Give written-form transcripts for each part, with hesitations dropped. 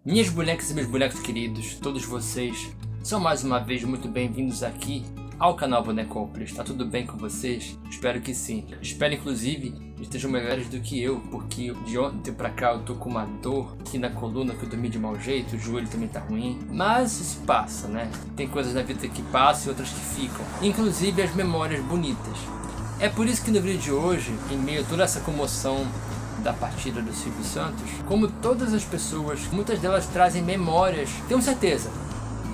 Minhas bonecas e meus bonecos queridos, todos vocês, são mais uma vez muito bem-vindos aqui ao canal Bonecópolis. Tá tudo bem com vocês? Espero que sim. Espero inclusive que estejam melhores do que eu, porque de ontem pra cá eu tô com uma dor aqui na coluna, que eu dormi de mau jeito, o joelho também tá ruim. Mas isso passa, né? Tem coisas na vida que passam e outras que ficam, inclusive as memórias bonitas. É por isso que no vídeo de hoje, em meio a toda essa comoção da partida do Silvio Santos, como todas as pessoas, muitas delas trazem memórias, tenho certeza,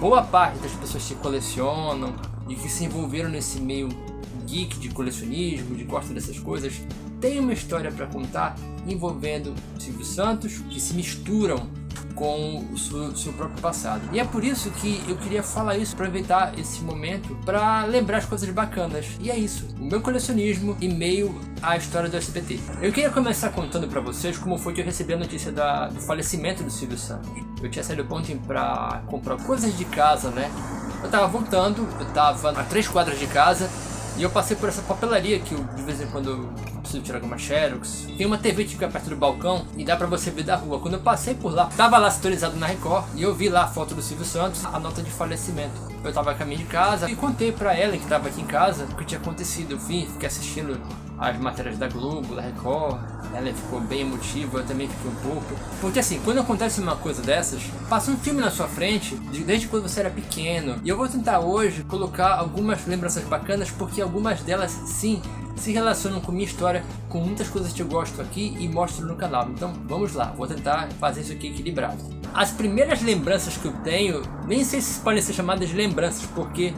boa parte das pessoas que colecionam e que se envolveram nesse meio geek de colecionismo, de gostam dessas coisas, tem uma história para contar envolvendo Silvio Santos, que se misturam com o seu próprio passado. E é por isso que eu queria falar isso, aproveitar esse momento para lembrar as coisas bacanas. E é isso, o meu colecionismo em meio à história do SBT. Eu queria começar contando para vocês como foi que eu recebi a notícia do falecimento do Silvio Santos. Eu tinha saído ontem para comprar coisas de casa, né? Eu tava voltando, eu tava a 3 quadras de casa e eu passei por essa papelaria que eu, de vez em quando eu preciso tirar alguma xerox. Tem uma TV que fica perto do balcão e dá pra você ver da rua. Quando eu passei por lá, tava lá sintonizado na Record e eu vi lá a foto do Silvio Santos, a nota de falecimento. Eu tava a caminho de casa e contei pra ela que tava aqui em casa o que tinha acontecido. Eu fiquei assistindo as matérias da Globo, da Record. Ela ficou bem emotiva, eu também fiquei um pouco. Porque assim, quando acontece uma coisa dessas, passa um filme na sua frente, desde quando você era pequeno. E eu vou tentar hoje colocar algumas lembranças bacanas, porque algumas delas, sim, se relacionam com minha história, com muitas coisas que eu gosto aqui e mostro no canal. Então vamos lá, vou tentar fazer isso aqui equilibrado. As primeiras lembranças que eu tenho, nem sei se podem ser chamadas de lembranças, porque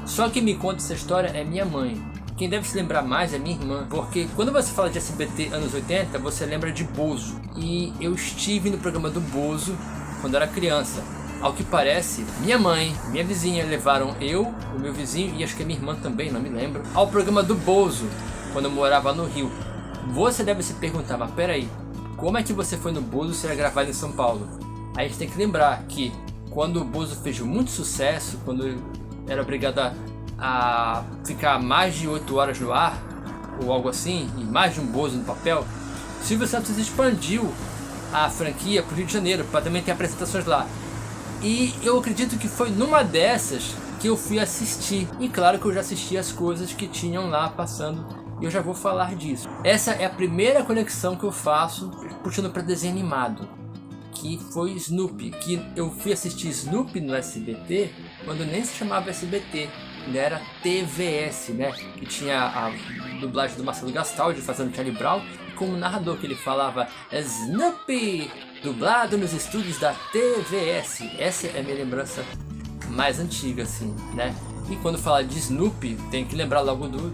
só quem me conta essa história é minha mãe. Quem deve se lembrar mais é minha irmã, porque quando você fala de SBT anos 80, você lembra de Bozo. E eu estive no programa do Bozo quando era criança. Ao que parece, minha mãe, minha vizinha levaram eu, o meu vizinho e acho que a minha irmã também, não me lembro, ao programa do Bozo, quando eu morava no Rio. Você deve se perguntar, mas peraí, como é que você foi no Bozo se era gravado em São Paulo? Aí a gente tem que lembrar que quando o Bozo fez muito sucesso, quando eu era obrigado a ficar mais de 8 horas no ar, ou algo assim, e mais de um Bozo no papel, Silvio Santos expandiu a franquia para o Rio de Janeiro, para também ter apresentações lá. E eu acredito que foi numa dessas que eu fui assistir. E claro que eu já assisti as coisas que tinham lá passando, e eu já vou falar disso. Essa é a primeira conexão que eu faço puxando para desenho animado, que foi Snoopy, que eu fui assistir Snoopy no SBT quando nem se chamava SBT, ainda era TVS, né? Que tinha a dublagem do Marcelo Gastaldi fazendo Charlie Brown, e como narrador que ele falava Snoopy, dublado nos estúdios da TVS. Essa é a minha lembrança mais antiga, assim, né? E quando fala de Snoopy, tem que lembrar logo do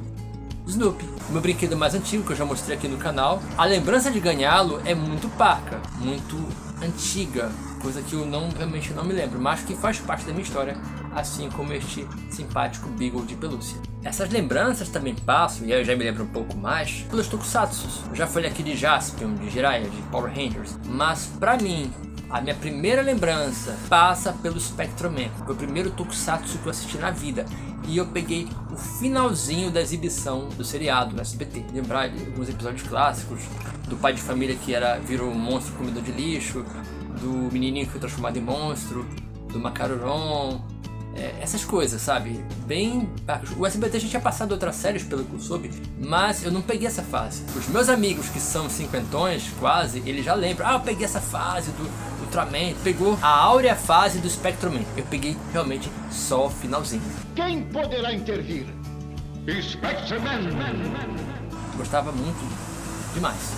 Snoopy, meu brinquedo mais antigo que eu já mostrei aqui no canal. A lembrança de ganhá-lo é muito parca, muito antiga, coisa que eu realmente não me lembro, mas que faz parte da minha história, assim como este simpático Beagle de pelúcia. Essas lembranças também passam, e aí eu já me lembro um pouco mais, pelos tokusatsus. Eu já falei aqui de Jaspion, de Jiraiya, de Power Rangers, mas pra mim, a minha primeira lembrança passa pelo Spectroman. Foi o primeiro tokusatsu que eu assisti na vida. E eu peguei o finalzinho da exibição do seriado no SBT. Lembrar de alguns episódios clássicos, do pai de família que virou um monstro comedor de lixo, do menininho que foi transformado em monstro, do Macaroron, essas coisas, sabe? Bem... O SBT já tinha passado outras séries, pelo que eu soube, mas eu não peguei essa fase. Os meus amigos que são cinquentões, quase, eles já lembram. Eu peguei essa fase do Ultraman. Pegou a áurea fase do Spectroman. Eu peguei realmente só o finalzinho. Quem poderá intervir? Spectroman! Gostava muito demais.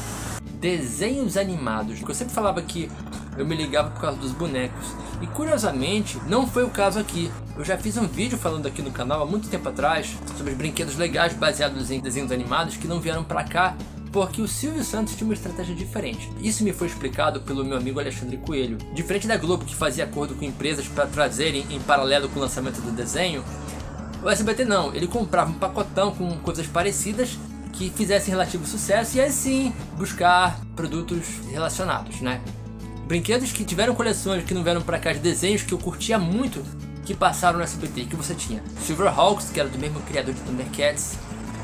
Desenhos animados, porque eu sempre falava que eu me ligava por causa dos bonecos, e curiosamente não foi o caso aqui. Eu já fiz um vídeo falando aqui no canal há muito tempo atrás sobre brinquedos legais baseados em desenhos animados que não vieram pra cá, porque o Silvio Santos tinha uma estratégia diferente. Isso me foi explicado pelo meu amigo Alexandre Coelho. Diferente da Globo, que fazia acordo com empresas para trazerem em paralelo com o lançamento do desenho, o SBT não, ele comprava um pacotão com coisas parecidas que fizessem relativo sucesso e aí sim buscar produtos relacionados, né? Brinquedos que tiveram coleções que não vieram pra cá, de desenhos que eu curtia muito, que passaram no SBT, que você tinha Silverhawks, que era do mesmo criador de Thundercats,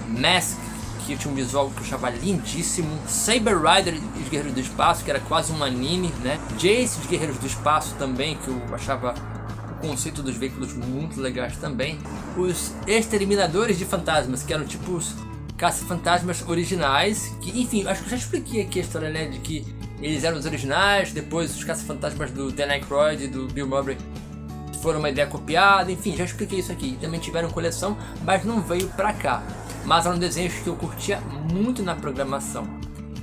Mask, que tinha um visual que eu achava lindíssimo. Saber Rider e os Guerreiros do Espaço, que era quase um anime, né? Jace e os Guerreiros do Espaço também, que eu achava o conceito dos veículos muito legais também. Os Exterminadores de Fantasmas, que eram tipo os caça-fantasmas originais, que enfim, acho que eu já expliquei aqui a história, né, de que eles eram os originais, depois os caça-fantasmas do Dan Aykroyd e do Bill Murray foram uma ideia copiada, enfim, já expliquei isso aqui. Também tiveram coleção, mas não veio pra cá. Mas eram desenhos que eu curtia muito na programação.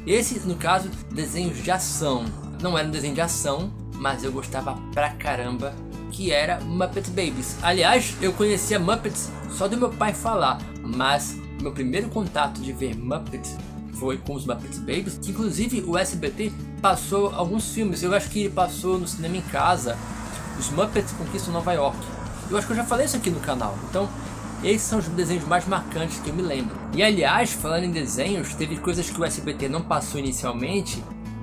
Esse, no caso, desenhos de ação. Não era um desenho de ação, mas eu gostava pra caramba, que era Muppet Babies. Aliás, eu conhecia Muppets só do meu pai falar, mas meu primeiro contato de ver Muppets foi com os Muppet Babies, que inclusive o SBT passou alguns filmes. Eu acho que ele passou no Cinema em Casa, Os Muppets Conquistam Nova York. Eu acho que eu já falei isso aqui no canal. Então, esses são os desenhos mais marcantes que eu me lembro. E aliás, falando em desenhos, teve coisas que o SBT não passou inicialmente,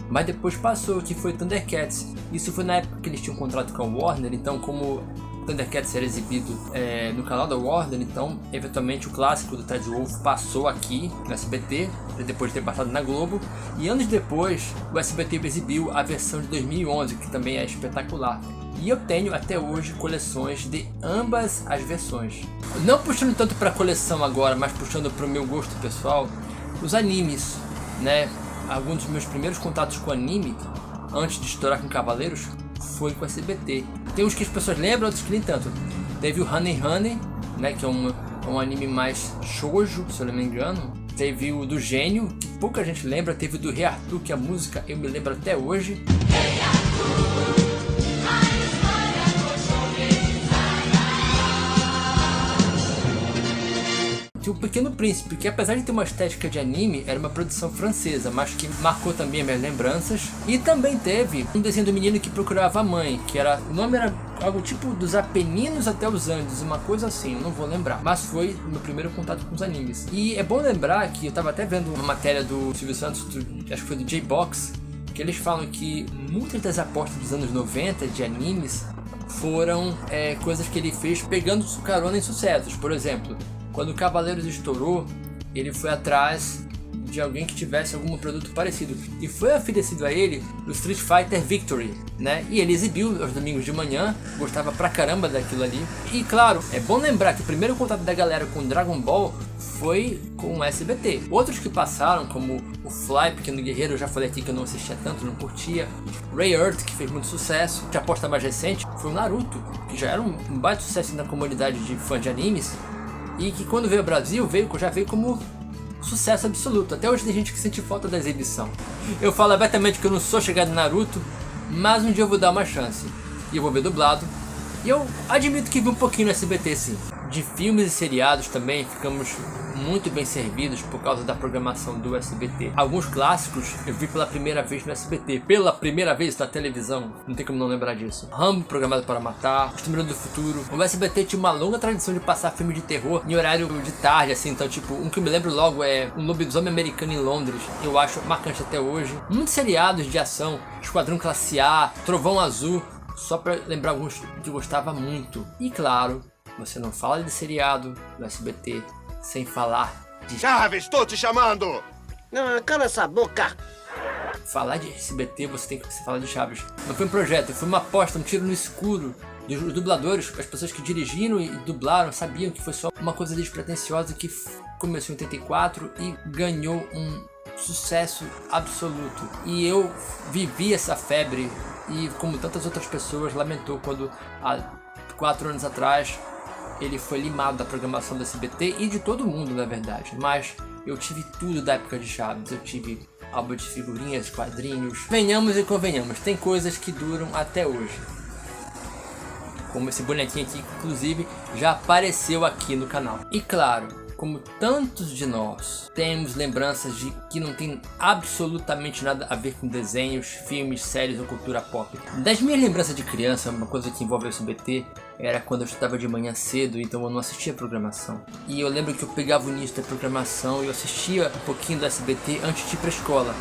mas depois passou, que foi Thundercats. Isso foi na época que eles tinham um contrato com a Warner, então como Thundercats era exibido no canal da Warner, então eventualmente o clássico do Ted Wolf passou aqui no SBT, depois de ter passado na Globo, e anos depois o SBT exibiu a versão de 2011, que também é espetacular. E eu tenho até hoje coleções de ambas as versões. Não puxando tanto para coleção agora, mas puxando para o meu gosto pessoal, os animes, né? Alguns dos meus primeiros contatos com anime, antes de estourar com Cavaleiros, foi com a SBT. Tem uns que as pessoas lembram, outros que nem tanto. Teve o Honey Honey, né? Que é um anime mais shoujo, se eu não me engano. Teve o do Gênio, que pouca gente lembra. Teve o do Rei Arthur, que a música eu me lembro até hoje. Rei Arthur! O Pequeno Príncipe, que apesar de ter uma estética de anime, era uma produção francesa, mas que marcou também as minhas lembranças. E também teve um desenho do menino que procurava a mãe, que era, o nome era algo tipo dos Apeninos até os Andes, uma coisa assim, eu não vou lembrar. Mas foi o meu primeiro contato com os animes. E é bom lembrar que eu tava até vendo uma matéria do Silvio Santos, acho que foi do J-Box, que eles falam que muitas das apostas dos anos 90 de animes foram coisas que ele fez pegando carona em sucessos. Por exemplo, quando o Cavaleiros estourou, ele foi atrás de alguém que tivesse algum produto parecido. E foi oferecido a ele o Street Fighter Victory, né? E ele exibiu aos domingos de manhã, gostava pra caramba daquilo ali. E claro, é bom lembrar que o primeiro contato da galera com Dragon Ball foi com o SBT. Outros que passaram, como o Fly, Pequeno Guerreiro, eu já falei aqui que eu não assistia tanto, não curtia. Ray Earth, que fez muito sucesso. A aposta mais recente foi o Naruto, que já era um baita sucesso na comunidade de fãs de animes. E que quando veio ao Brasil, já veio como sucesso absoluto. Até hoje tem gente que sente falta da exibição. Eu falo abertamente que eu não sou chegado em Naruto, mas um dia eu vou dar uma chance. E eu vou ver dublado. E eu admito que vi um pouquinho no SBT sim. De filmes e seriados também ficamos muito bem servidos por causa da programação do SBT. Alguns clássicos eu vi pela primeira vez no SBT, pela primeira vez na televisão, não tem como não lembrar disso. Rambo, Programado para Matar, Exterminador do Futuro. O SBT tinha uma longa tradição de passar filme de terror em horário de tarde, assim, então tipo, um que eu me lembro logo é Um Lobisomem Americano em Londres, eu acho marcante até hoje. Muitos seriados de ação, Esquadrão Classe A, Trovão Azul, só para lembrar alguns que eu gostava muito. E claro, você não fala de seriado do SBT sem falar de Chaves, estou te chamando! Não, cala essa boca! Falar de SBT, você tem que falar de Chaves. Não foi um projeto, foi uma aposta, um tiro no escuro. Os dubladores, as pessoas que dirigiram e dublaram, sabiam que foi só uma coisa despretensiosa que começou em 84 e ganhou um sucesso absoluto. E eu vivi essa febre e, como tantas outras pessoas, lamentou quando há 4 anos atrás ele foi limado da programação do SBT e de todo mundo, na verdade. Mas eu tive tudo da época de Chaves. Eu tive álbum de figurinhas, quadrinhos. Venhamos e convenhamos, tem coisas que duram até hoje. Como esse bonequinho aqui, que inclusive já apareceu aqui no canal. E claro, como tantos de nós, temos lembranças de que não tem absolutamente nada a ver com desenhos, filmes, séries ou cultura pop. Das minhas lembranças de criança, uma coisa que envolve o SBT era quando eu estudava de manhã cedo, então eu não assistia a programação. E eu lembro que eu pegava o início da programação e eu assistia um pouquinho do SBT antes de ir pra escola.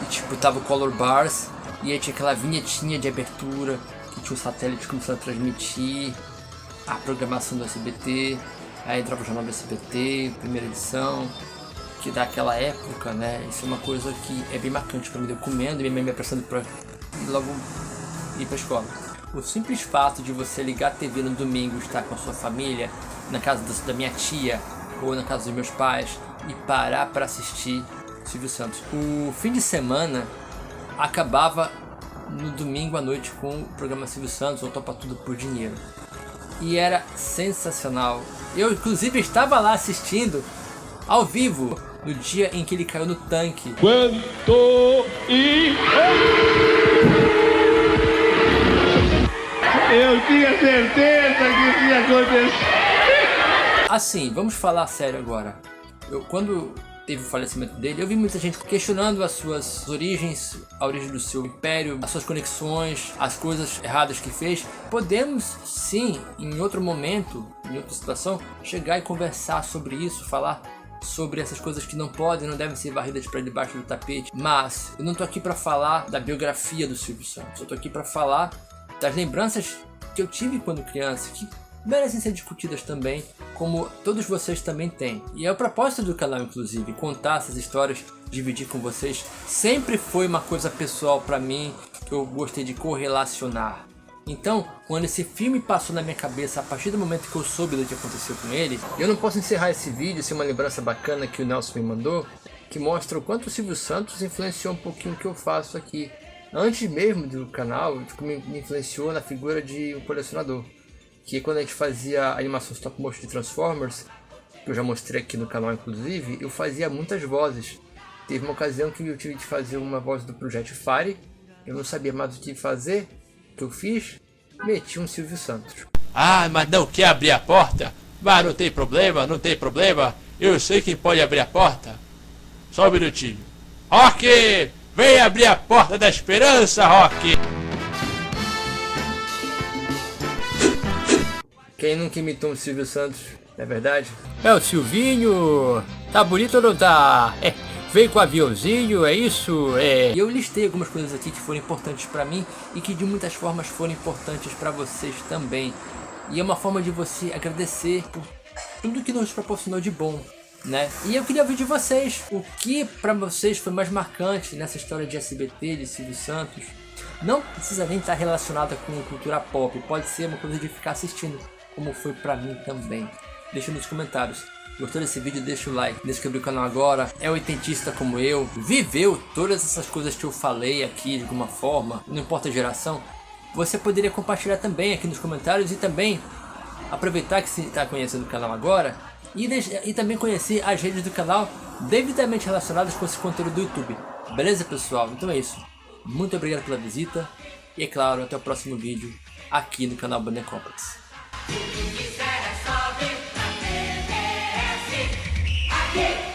E tipo, tava o Color Bars, e aí tinha aquela vinhetinha de abertura, que tinha o satélite começando a transmitir a programação do SBT. Aí entrava o jornal do SBT, primeira edição, que daquela época, né? Isso é uma coisa que é bem marcante pra mim. Eu comendo e minha mãe me apressando pra logo ir pra escola. O simples fato de você ligar a TV no domingo, estar com a sua família, na casa da minha tia ou na casa dos meus pais e parar para assistir Silvio Santos. O fim de semana acabava no domingo à noite com o programa Silvio Santos ou Topa Tudo por Dinheiro. E era sensacional. Eu inclusive estava lá assistindo ao vivo no dia em que ele caiu no tanque. Eu tinha certeza que isso ia acontecer. Assim, vamos falar sério agora. Quando teve o falecimento dele, eu vi muita gente questionando as suas origens, a origem do seu império, as suas conexões, as coisas erradas que fez. Podemos sim, em outro momento, em outra situação, chegar e conversar sobre isso, falar sobre essas coisas que não podem, não devem ser varridas para debaixo do tapete. Mas eu não tô aqui para falar da biografia do Silvio Santos, eu tô aqui para falar das lembranças que eu tive quando criança, que merecem ser discutidas também, como todos vocês também têm. E é o propósito do canal, inclusive, contar essas histórias, dividir com vocês. Sempre foi uma coisa pessoal para mim, que eu gostei de correlacionar. Então, quando esse filme passou na minha cabeça, a partir do momento que eu soube do que aconteceu com ele, eu não posso encerrar esse vídeo sem uma lembrança bacana que o Nelson me mandou, que mostra o quanto o Silvio Santos influenciou um pouquinho o que eu faço aqui. Antes mesmo do canal, me influenciou na figura de um colecionador. Que quando a gente fazia animação stop motion de Transformers, que eu já mostrei aqui no canal inclusive, eu fazia muitas vozes. Teve uma ocasião que eu tive de fazer uma voz do Projeto Fire, eu não sabia mais o que fazer, o que eu fiz? Meti um Silvio Santos. Ah, mas não quer abrir a porta? Mas não tem problema, não tem problema, eu sei quem pode abrir a porta. Só um minutinho. Rock! Vem abrir a porta da esperança, Rock! Quem nunca imitou um Silvio Santos, não é verdade? É o Silvinho, tá bonito ou não tá? Vem com o aviãozinho, é isso? E eu listei algumas coisas aqui que foram importantes pra mim e que de muitas formas foram importantes pra vocês também. E é uma forma de você agradecer por tudo que nos proporcionou de bom, né? E eu queria ouvir de vocês o que pra vocês foi mais marcante nessa história de SBT, de Silvio Santos. Não precisa nem estar relacionada com cultura pop, pode ser uma coisa de ficar assistindo, como foi pra mim também. Deixa nos comentários. Gostou desse vídeo? Deixa o like. Descobrir o canal agora. É oitentista como eu. Viveu todas essas coisas que eu falei aqui de alguma forma. Não importa a geração. Você poderia compartilhar também aqui nos comentários. E também aproveitar que você está conhecendo o canal agora. E também conhecer as redes do canal devidamente relacionadas com esse conteúdo do YouTube. Beleza, pessoal? Então é isso. Muito obrigado pela visita. E é claro, até o próximo vídeo aqui no canal Bonecópolis. Se quiser é só vir pra TVS aqui.